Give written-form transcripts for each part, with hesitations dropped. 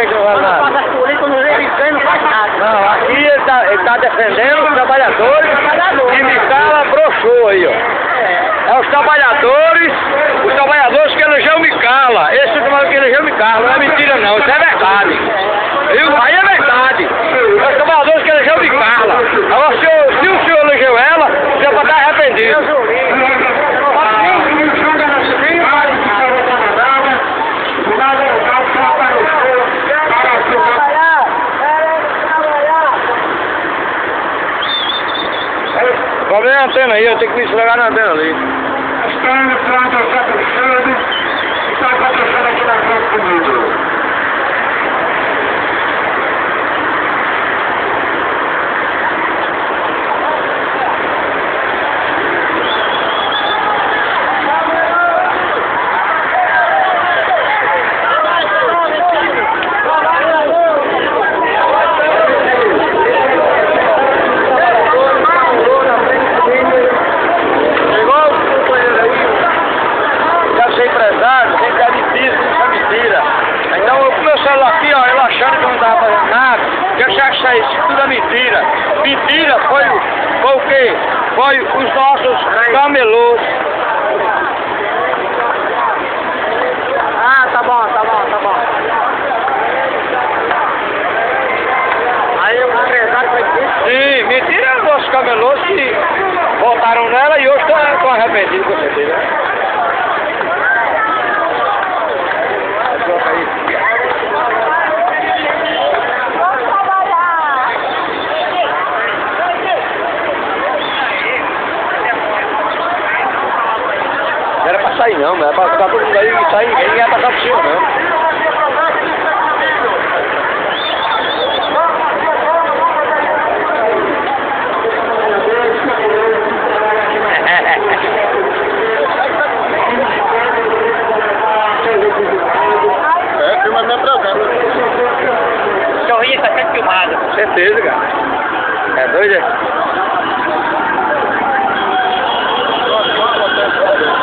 que não faz nada? Passa por aí, quando ele ganha, não faz nada. Não, aqui ele tá defendendo os trabalhadores e Micala broxou aí, ó. É os trabalhadores que elegeu Micala. Esse trabalhador que elegeu Micala, não é mentira não, isso é verdade. Viu? Aí é verdade. É os trabalhadores que elegeu Micala. Agora, se o senhor elegeu ela, você pode estar arrependido. O problema é a antena aí, eu tenho que me esfregar na antena ali. Estamos pronto ao patrocínio, está patrocinando aqui na frente comigo. Aqui, ó, ele achando que não estava fazendo nada, eu já achei isso tudo é mentira. Mentira foi o quê? Foi os nossos camelôs. Ah, tá bom. Aí o empresário foi disso. Sim, mentira é os nossos camelôs que votaram nela e hoje estão arrependidos, com certeza. Não era pra sair não, mas era pra ficar todo mundo aí e sair, ninguém ia passar por cima não. Filma minha presença. O sorriso está sendo filmado. Com certeza, cara. É doido, é?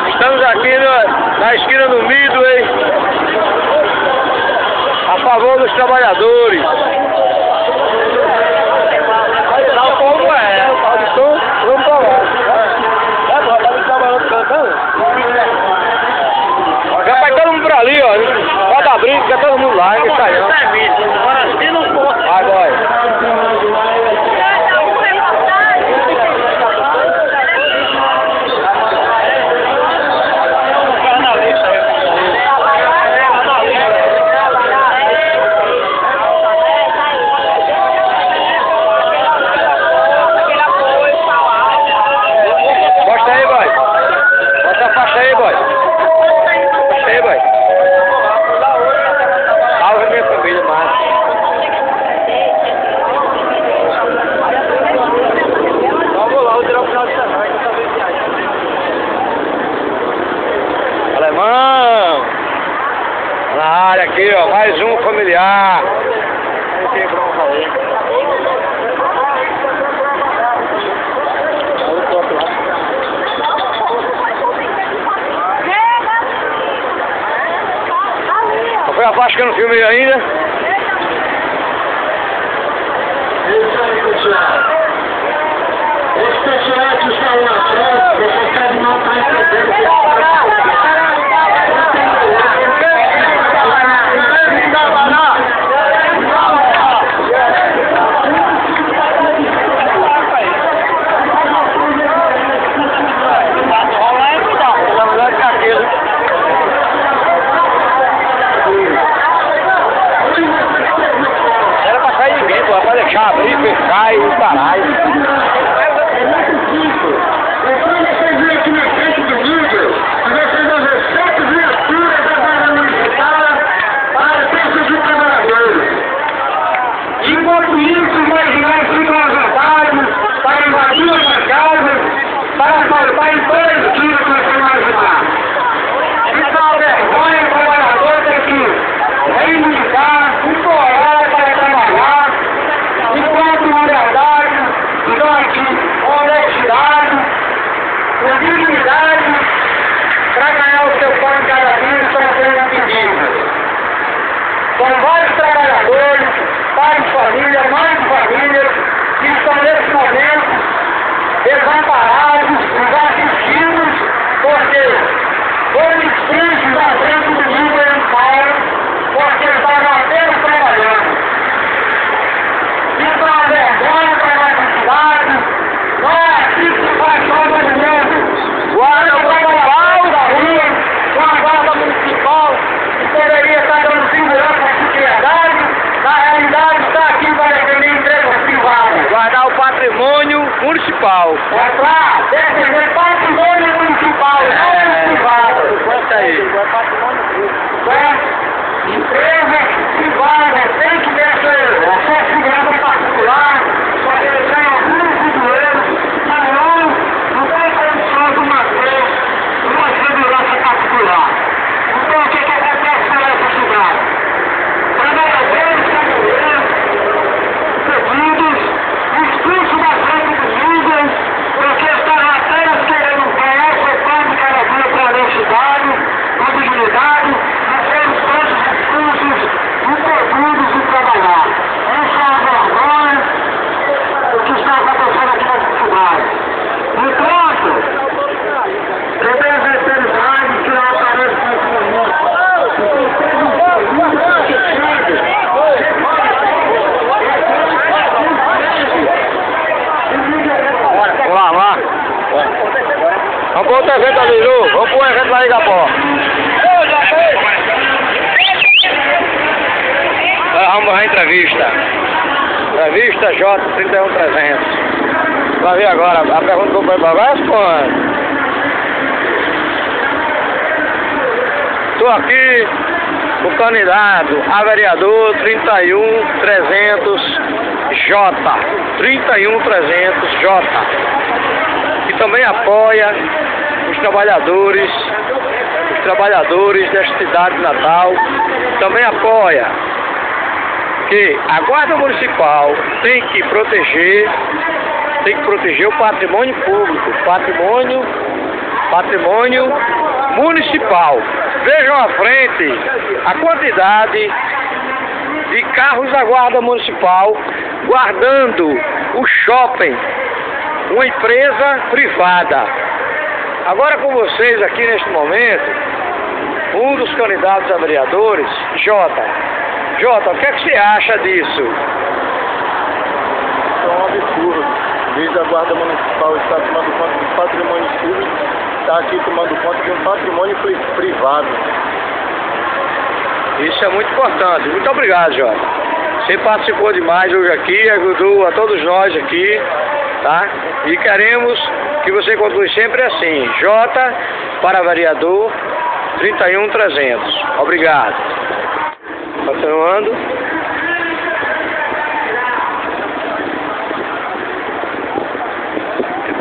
Estamos aqui na esquina do Midway, a favor dos trabalhadores. Olha o povo é. Vamos pra lá. Já vai todo mundo por ali, ó. Pode abrir, fica todo mundo lá, ninguém sai não. Agora se não for. Vai, vai. Alemão! Na área aqui, ó, mais um familiar. Qual foi a faixa que eu não filmei ainda? Os pessoal que estão na frente, você pode não estar entendendo. Era pra sair de vento, pra deixar abrir, fechar e parar. Enquanto isso, os marginais ficam avançados para invadir as casas, para faltar em todas as esquinas que você imaginar. Isso é uma vergonha, o trabalhador tem que reivindicar, implorar para trabalhar, enquanto o verdade desamparados, desassistidos, porque foram expulsos da frente do Líbano em Paulo, porque estavam apenas trabalhando. Isso é uma vergonha para a nossa cidade, não é assim que se faz todo mundo. Guarda municipal da rua, uma guarda municipal que poderia estar dando segurança à sociedade, na realidade está aqui para defender empresas privadas. Guardar o patrimônio municipal. É claro, defender patrimônio municipal, não é privado. Quanto aí? Empresas privadas têm que ter a sua segurança particular, porque eles ganham muito dinheiro, mas não tem condição de manter uma segurança particular. Então, o que acontece com essa cidade? Trabalhadores caminhoneiros, pedidos, expulsos da frente do Líder, porque estavam apenas querendo ganhar seu pão de cada dia para a honestidade, com dignidade, mas foram todos expulsos, impedidos de trabalhar. Essa é a vergonha do que está acontecendo aqui nessa cidade. E pronto, eu tenho as autoridades que não aparecem nesse momento. Vamos lá. Vamos para outro evento ali, Lu. Vamos para o evento lá em Igapó. Vamos à entrevista. Entrevista J31300. Vai ver agora. A pergunta que eu vou para vai responder. Estou aqui com o candidato a vereador 31300J. 31300J. Que também apoia os trabalhadores desta cidade de Natal. Também apoia que a Guarda Municipal tem que proteger o patrimônio público, patrimônio municipal. Vejam à frente a quantidade de carros da Guarda Municipal guardando o shopping, uma empresa privada. Agora com vocês aqui neste momento, um dos candidatos a vereadores, Jota, o que é que você acha disso? É um absurdo. Desde a Guarda Municipal está tomando conta do patrimônio público, está aqui tomando conta de um patrimônio privado. Isso é muito importante. Muito obrigado, Jota. Você participou demais hoje aqui, ajudou a todos nós aqui, tá? E queremos que você continue sempre assim. Jota para vereador 31300. Obrigado. Continuando.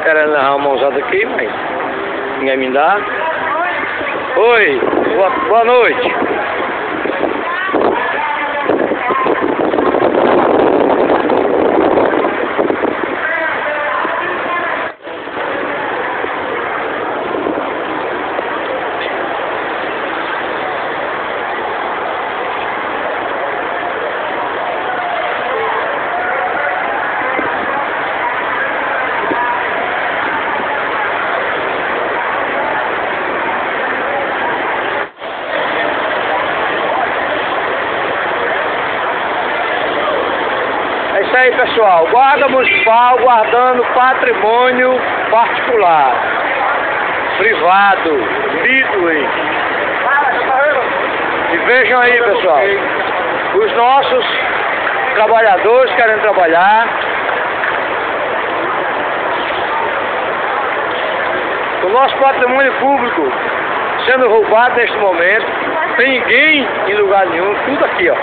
Querendo levar uma mãozada aqui, mas ninguém me dá. Oi, boa noite. É isso aí, pessoal. Guarda Municipal guardando patrimônio particular, privado, Midway. E vejam aí, pessoal, os nossos trabalhadores querem trabalhar. O nosso patrimônio público sendo roubado neste momento. Não tem ninguém em lugar nenhum, tudo aqui, ó.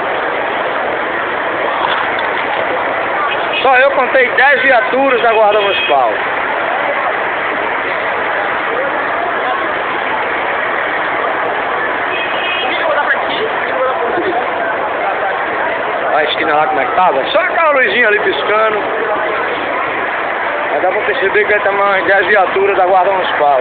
Só eu contei 10 viaturas da Guarda Municipal. A esquina lá como é que tava? Só aquela luzinha ali piscando. Aí dá pra perceber que tem umas 10 viaturas da Guarda Municipal.